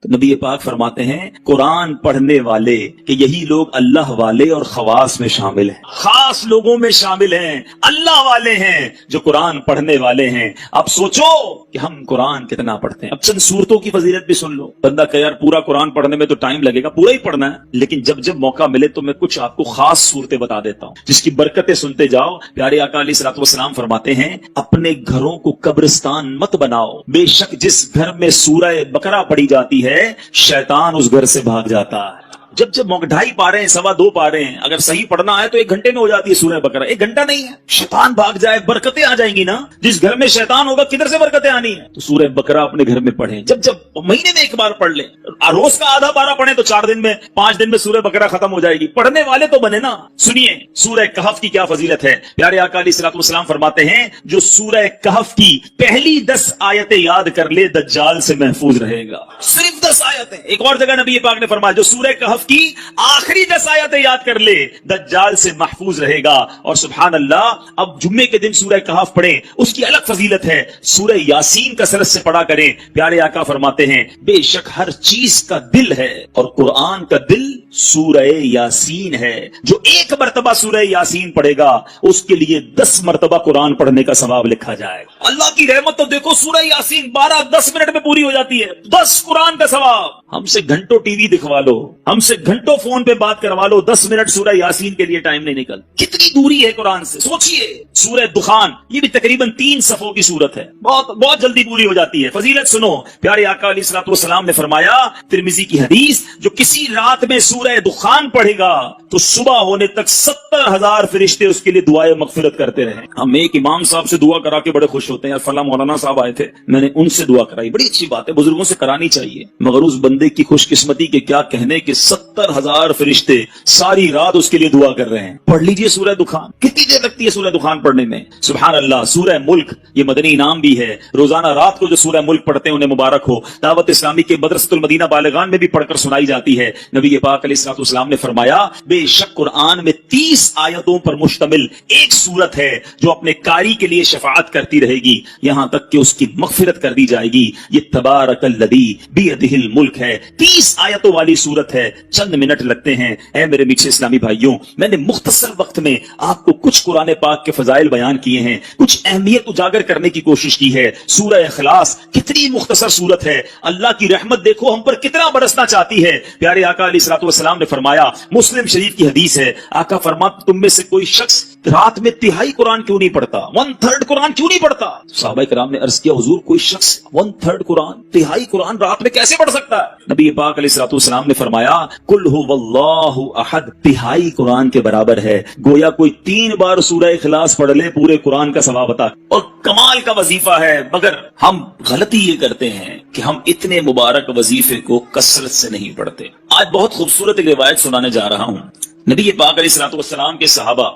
تو نبی پاک فرماتے ہیں قرآن پڑھنے والے کہ یہی لوگ اللہ والے اور خواص میں شامل ہیں، خاص لوگوں میں شامل ہیں، اللہ والے ہیں جو قرآن پڑھنے والے ہیں۔ اب سوچو کہ ہم قرآن کتنا پڑھتے ہیں۔ اب چند سورتوں کی فضیلت بھی سن لو۔ بندہ کہ یار پورا قرآن پڑھنے میں تو ٹائم لگے گا، پورا ہی پڑھنا ہے، لیکن جب جب موقع ملے تو میں کچھ آپ کو خاص صورتیں بتا دیتا ہوں جس کی برکتیں سنتے جاؤ۔ پیارے آقا علیہ الصلوۃ والسلام فرماتے ہیں اپنے گھروں کو قبرستان مت بناؤ، بے شک جس گھر میں سورہ بقرہ پڑھی جاتی ہے شیطان اس گھر سے بھاگ جاتا ہے۔ جب جب 2.5 پارے ہیں، 2.25 پارے ہیں، اگر صحیح پڑھنا ہے تو 1 گھنٹے میں ہو جاتی ہے سورہ بقرہ، 1 گھنٹہ نہیں ہے۔ شیطان بھاگ جائے، برکتیں آ جائیں گی نا۔ جس گھر میں شیطان ہوگا کدھر سے برکتیں آنی ہیں؟ تو سورہ بقرہ اپنے گھر میں پڑھیں، جب جب مہینے میں 1 بار پڑھ لیں، روز کا آدھا پارہ پڑھیں تو 4 دن میں 5 دن میں سورہ بقرہ ختم ہو جائے گی۔ پڑھنے والے تو بنے نا۔ سنیے سورہ کہف کی کیا فضیلت ہے۔ پیارے آقا علیہ الصلوۃ والسلام فرماتے ہیں جو سورہ کہف کی پہلی 10 آیتیں یاد کر لے دجال سے محفوظ رہے گا۔ صرف 10 آیتیں۔ ایک اور جگہ نبی پاک نے فرمایا جو سورہ کہف کی آخری 10 آیتیں یاد کر لے دجال سے محفوظ رہے گا۔ اور سبحان اللہ، اب جمعے کے دن سورہ کہف پڑھیں، اس کی الگ فضیلت ہے۔ سورہ یاسین کثرت سے پڑھا کریں۔ پیارے آقا فرماتے ہیں بے شک ہر چیز کا دل ہے اور قرآن کا دل سورہ یاسین ہے۔ جو 1 مرتبہ سورہ یاسین پڑھے گا اس کے لیے 10 مرتبہ قرآن پڑھنے کا ثواب لکھا جائے گا۔ اللہ کی رحمت تو دیکھو، سورہ یاسین 12-10 منٹ میں پوری ہو جاتی ہے، 10 قرآن کا ثواب۔ ہم سے گھنٹوں ٹی وی دکھوا لو، ہم سے گھنٹوں فون پہ بات کروا لو، 10 منٹ سورہ یاسین کے لیے ٹائم نہیں نکل۔ کتنی دوری ہے قرآن سے، سوچئے۔ سورہ دخان یہ بھی تقریباً 3 صفوں کی سورت ہے، بہت جلدی پوری ہو جاتی ہے۔ فضیلت سنو، پیارے آقا علیہ الصلوۃ والسلام نے فرمایا، ترمذی کی حدیث، جو کسی رات میں سورہ دخان پڑھے گا تو صبح ہونے تک 70,000 فرشتے اس کے لیے دعائے مغفرت کرتے رہے۔ ہم ایک امام صاحب سے دعا کرا کے بڑے خوش ہوتے ہیں، فلاں مولانا صاحب آئے تھے، میں نے ان سے دعا کرائی، بڑی اچھی بات ہے، بزرگوں سے کرانی چاہیے، مگر اس بندے کی خوش قسمتی کے کیا کہنے کہ 70,000 فرشتے ساری رات اس کے لیے دعا کر رہے ہیں۔ پڑھ لیجئے سورہ دخان، کتنی دیر لگتی ہے سورہ دخان پڑھنے میں؟ سبحان اللہ۔ سورہ ملک یہ مدنی انعام بھی ہے، روزانہ رات کو جو سورہ ملک پڑھتے ہیں انہیں مبارک ہو۔ دعوت اسلامی کے مدرسۃ المدینہ بالغان میں بھی پڑھ کر سنائی جاتی ہے۔ نبی پاک علیہ الصلوۃ والسلام نے فرمایا بے شک قرآن میں 30 آیتوں پر مشتمل ایک سورت ہے جو اپنے قاری کے لیے شفاعت کرتی رہے گی یہاں تک کہ اس کی مغفرت کر دی جائے گی۔ یہ تبارک الذی بیدہ الملک ہے، 30 آیتوں والی سورت ہے، چند منٹ لگتے ہیں۔ اے میرے میٹھے اسلامی بھائیوں، میں نے مختصر وقت میں آپ کو کچھ قرآن پاک کے فضائل بیان کیے ہیں، کچھ اہمیت اجاگر کرنے کی کوشش کی ہے۔ سورہ اخلاص کتنی مختصر سورت ہے، اللہ کی رحمت دیکھو ہم پر کتنا برسنا چاہتی ہے۔ پیارے آقا علیہ الصلوۃ والسلام نے فرمایا، مسلم شریف کی حدیث ہے، آقا فرماتے تم میں سے کوئی شخص رات میں تہائی قرآن کیوں نہیں پڑھتا، 1/3 قرآن کیوں نہیں پڑھتا؟ صحابہ کرام نے عرض کیا حضور کوئی شخص 1/3 قرآن، تہائی قرآن رات میں کیسے پڑھ سکتا ہے؟ نبی پاک علیہ الصلوۃ والسلام نے فرمایا قل هو اللہ احد، تہائی قرآن کے برابر ہے۔ گویا کوئی 3 بار سورہ اخلاص پڑھ لے پورے قرآن کا ثواب عطا، اور کمال کا وظیفہ ہے۔ مگر ہم غلطی یہ کرتے ہیں کہ ہم اتنے مبارک وظیفے کو کثرت سے نہیں پڑھتے۔ آج بہت خوبصورت ایک روایت سنانے جا رہا ہوں۔ نبی پاک علیہ الصلوۃ والسلام کے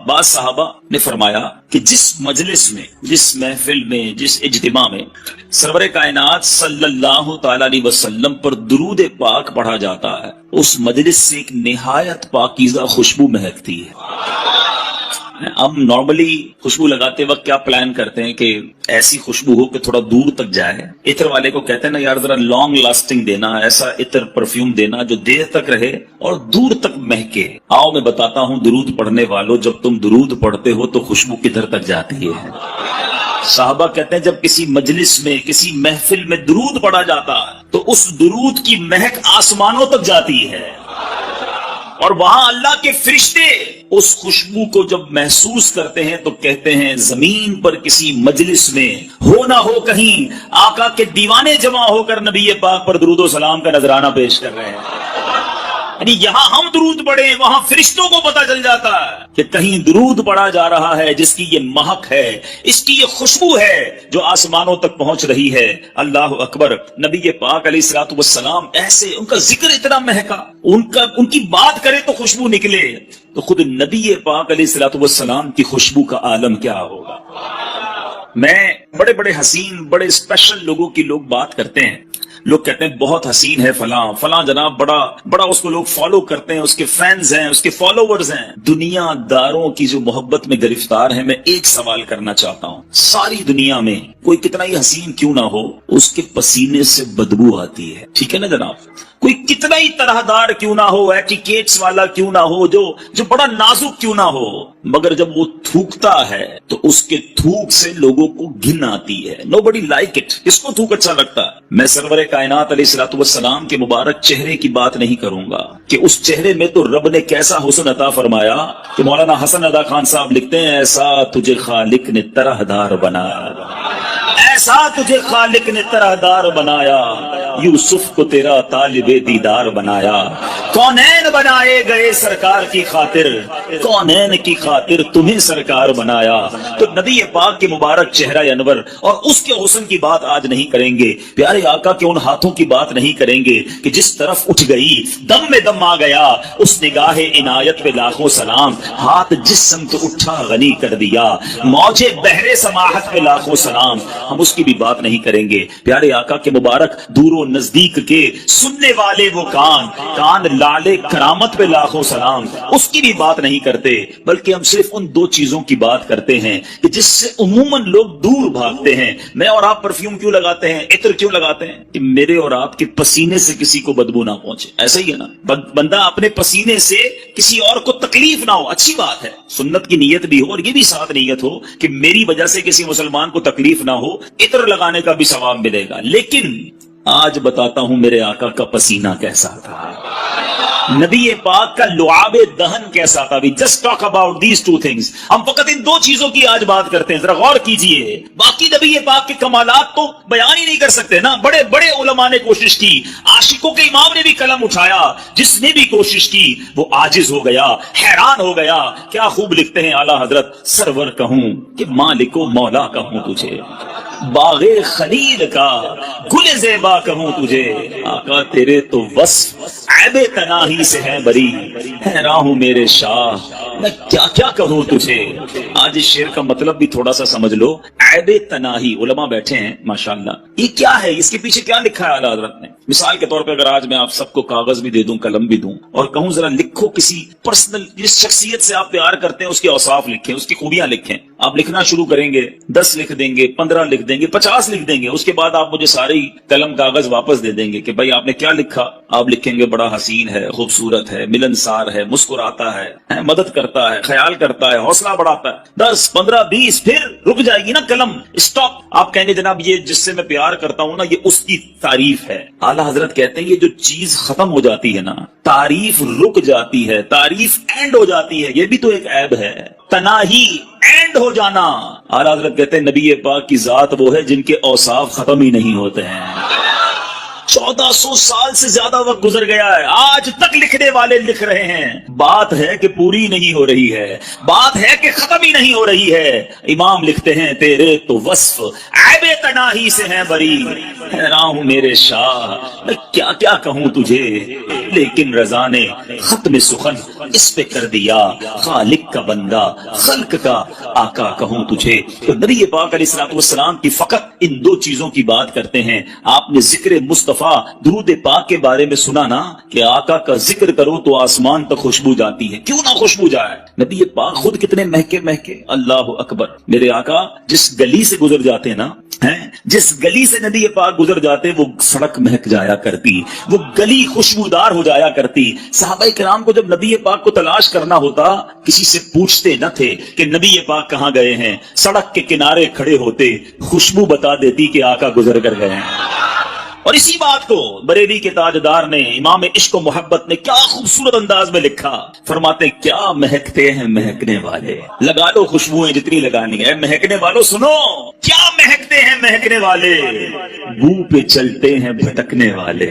بعض صحابہ نے فرمایا کہ جس مجلس میں، جس محفل میں، جس اجتماع میں سرور کائنات صلی اللہ تعالی علیہ وسلم پر درود پاک پڑھا جاتا ہے، اس مجلس سے ایک نہایت پاکیزہ خوشبو مہکتی ہے۔ ہم نارملی خوشبو لگاتے وقت کیا پلان کرتے ہیں کہ ایسی خوشبو ہو کہ تھوڑا دور تک جائے۔ عطر والے کو کہتے ہیں نا یار ذرا لانگ لاسٹنگ دینا، ایسا عطر پرفیوم دینا جو دیر تک رہے اور دور تک مہکے۔ آؤ میں بتاتا ہوں درود پڑھنے والوں، جب تم درود پڑھتے ہو تو خوشبو کدھر تک جاتی ہے؟ صحابہ کہتے ہیں جب کسی مجلس میں، کسی محفل میں درود پڑھا جاتا ہے تو اس درود کی مہک آسمانوں تک جاتی ہے، اور وہاں اللہ کے فرشتے اس خوشبو کو جب محسوس کرتے ہیں تو کہتے ہیں زمین پر کسی مجلس میں ہو نہ ہو کہیں آقا کے دیوانے جمع ہو کر نبی پاک پر درود و سلام کا نذرانہ پیش کر رہے ہیں۔ یعنی یہاں ہم درود پڑھیں، وہاں فرشتوں کو پتہ چل جاتا ہے کہ کہیں درود پڑھا جا رہا ہے جس کی یہ مہک ہے، اس کی یہ خوشبو ہے جو آسمانوں تک پہنچ رہی ہے۔ اللہ اکبر۔ نبی پاک علیہ الصلوۃ والسلام ایسے، ان کا ذکر اتنا مہکا، ان کی بات کرے تو خوشبو نکلے، تو خود نبی پاک علیہ الصلوۃ والسلام کی خوشبو کا عالم کیا ہوگا۔ میں بڑے بڑے حسین، بڑے اسپیشل لوگوں کی لوگ بات کرتے ہیں، لوگ کہتے ہیں بہت حسین ہے فلاں فلاں جناب، بڑا بڑا اس کو لوگ فالو کرتے ہیں، اس کے فینز ہیں، اس کے فالوورز ہیں۔ دنیا داروں کی جو محبت میں گرفتار ہیں، میں ایک سوال کرنا چاہتا ہوں، ساری دنیا میں کوئی کتنا ہی حسین کیوں نہ ہو، اس کے پسینے سے بدبو آتی ہے، ٹھیک ہے نا جناب؟ کوئی کتنا ہی طرح دار کیوں نہ ہو، ایٹیکیٹس والا کیوں نہ ہو، جو بڑا نازک کیوں نہ ہو، مگر جب وہ تھوکتا ہے تو اس کے تھوک سے لوگوں کو گھن آتی ہے۔ nobody like it، اس کو تھوک اچھا لگتا ہے۔ میں سرور کائنات علیہ الصلوۃ والسلام کے مبارک چہرے کی بات نہیں کروں گا کہ اس چہرے میں تو رب نے کیسا حسن عطا فرمایا کہ مولانا حسن ادا خان صاحب لکھتے ہیں، ایسا تجھے خالق نے طرح دار بنایا، ایسا تجھے خالق نے طرح دار بنایا، یوسف کو تیرا طالب دیدار بنایا، کونین بنائے گئے سرکار کی خاطر، کونین کی خاطر تمہیں سرکار بنایا۔ تو نبی پاک کے مبارک چہرہ انور اور اس کے حسن کی بات آج نہیں کریں گے، پیارے آقا کے ان ہاتھوں کی بات نہیں کریں گے کہ جس طرف اٹھ گئی دم میں دم آ گیا، اس نگاہ عنایت پہ لاکھوں سلام، ہاتھ جس سمت اٹھا غنی کر دیا، موجے بحر سماحت پہ لاکھوں سلام، ہم اس کی بھی بات نہیں کریں گے۔ پیارے آقا کے مبارک دور و نزدیک کے سننے والے وہ کان لالے کرامت پہ لاکھوں سلام، اس کی بھی بات نہیں کرتے، بلکہ ہم صرف ان دو چیزوں کی بات کرتے ہیں کہ جس سے عموماً لوگ دور بھاگتے ہیں۔ میں اور آپ پرفیوم کیوں لگاتے ہیں، عطر کیوں لگاتے ہیں؟ کہ میرے اور آپ کے پسینے سے کسی کو بدبو نہ پہنچے، ایسا ہی ہے نا؟ بندہ اپنے پسینے سے کسی اور کو تکلیف نہ ہو، اچھی بات ہے، سنت کی نیت بھی ہو اور یہ بھی ساتھ نیت ہو کہ میری وجہ سے کسی مسلمان کو تکلیف نہ ہو، عطر لگانے کا بھی ثواب ملے گا۔ لیکن آج بتاتا ہوں میرے آقا کا پسینہ کیسا تھا، نبی پاک کا لعاب دہن کیسا تھا۔ Just talk about these two things, ہم فقط ان دو چیزوں کی آج بات کرتے ہیں، ذرا غور کیجئے۔ باقی نبی پاک کے کمالات تو بیان ہی نہیں کر سکتے نا، بڑے بڑے علماء نے کوشش کی، عاشقوں کے امام نے بھی قلم اٹھایا، جس نے بھی کوشش کی وہ عاجز ہو گیا، حیران ہو گیا۔ کیا خوب لکھتے ہیں اعلیٰ حضرت، سرور کہوں کہ مالک و مولا کہوں تجھے، باغ خلیل کا گل زیبا کہوں تجھے، آقا تیرے تو وصف عیب تناہی سے ہے بری، حیران ہوں میرے شاہ میں کیا کیا کہوں تجھے۔ آج اس شعر کا مطلب بھی تھوڑا سا سمجھ لو، عیب تناہی، علماء بیٹھے ہیں ماشاءاللہ، یہ کیا ہے، اس کے پیچھے کیا لکھا ہے اعلیٰ حضرت نے؟ مثال کے طور پہ اگر آج میں آپ سب کو کاغذ بھی دے دوں، قلم بھی دوں، اور کہوں ذرا لکھو کسی پرسنل، جس شخصیت سے آپ پیار کرتے ہیں اس کے اوصاف لکھیں، اس کی خوبیاں لکھیں، آپ لکھنا شروع کریں گے، 10 لکھ دیں گے، 15 لکھ دیں گے، 50 لکھ دیں گے، اس کے بعد آپ مجھے ساری قلم کاغذ واپس دے دیں گے کہ بھائی آپ نے کیا لکھا؟ آپ لکھیں گے بڑا حسین ہے، خوبصورت ہے، ملنسار ہے، مسکراتا ہے، مدد کرتا ہے، خیال کرتا ہے، حوصلہ بڑھاتا ہے۔ 10 15 20 پھر رک جائے گی نا قلم، اسٹاپ۔ آپ کہیں گے جناب یہ جس سے میں پیار کرتا ہوں نا، یہ اس کی تعریف ہے۔ اعلیٰ حضرت کہتے ہیں یہ جو چیز ختم ہو جاتی ہے نا، تعریف رک جاتی ہے، تعریف اینڈ ہو جاتی ہے، یہ بھی تو ایک عیب ہے، تناہی اینڈ ہو جانا۔ اعلیٰ حضرت کہتے ہیں نبی پاک کی ذات وہ ہے جن کے اوصاف ختم ہی نہیں ہوتے ہیں۔ 1400 سال سے زیادہ وقت گزر گیا ہے، آج تک لکھنے والے لکھ رہے ہیں، بات ہے کہ پوری نہیں ہو رہی ہے، بات ہے کہ ختم ہی نہیں ہو رہی ہے۔ امام لکھتے ہیں تیرے تو وصف عیب تناہی سے ہیں بری، حیران ہوں میرے شاہ میں کیا کیا کہوں تجھے، لیکن رضا نے ختم سخن اس پہ کر دیا، خالق کا بندہ خلق کا آقا کہوں تجھے۔ تو نبی پاک علیہ الصلوۃ والسلام کی فقط ان دو چیزوں کی بات کرتے ہیں۔ آپ نے ذکر مصطفیٰ درود پاک کے بارے میں سنا نا کہ آقا کا ذکر کرو تو آسمان تک خوشبو جاتی ہے، کیوں نہ خوشبو جائے؟ نبی پاک خود کتنے مہکے مہکے، اللہ اکبر۔ میرے آقا جس گلی سے گزر جاتے نا، جس گلی سے نبی پاک گزر جاتے وہ سڑک مہک جایا کرتی، وہ گلی خوشبودار ہو جایا کرتی۔ صحابہ کرام کو جب نبی پاک کو تلاش کرنا ہوتا کسی سے پوچھتے نہ تھے کہ نبی پاک کہاں گئے ہیں، سڑک کے کنارے کھڑے ہوتے، خوشبو بتا دیتی کہ آقا گزر کر گئے ہیں۔ اور اسی بات کو بریلی کے تاجدار نے، امام عشق و محبت نے کیا خوبصورت انداز میں لکھا، فرماتے کیا مہکتے ہیں مہکنے والے، لگا لو خوشبوئیں جتنی لگانی ہے، مہکنے والوں سنو کیا مہکتے ہیں مہکنے والے، بو پہ چلتے ہیں بھٹکنے والے،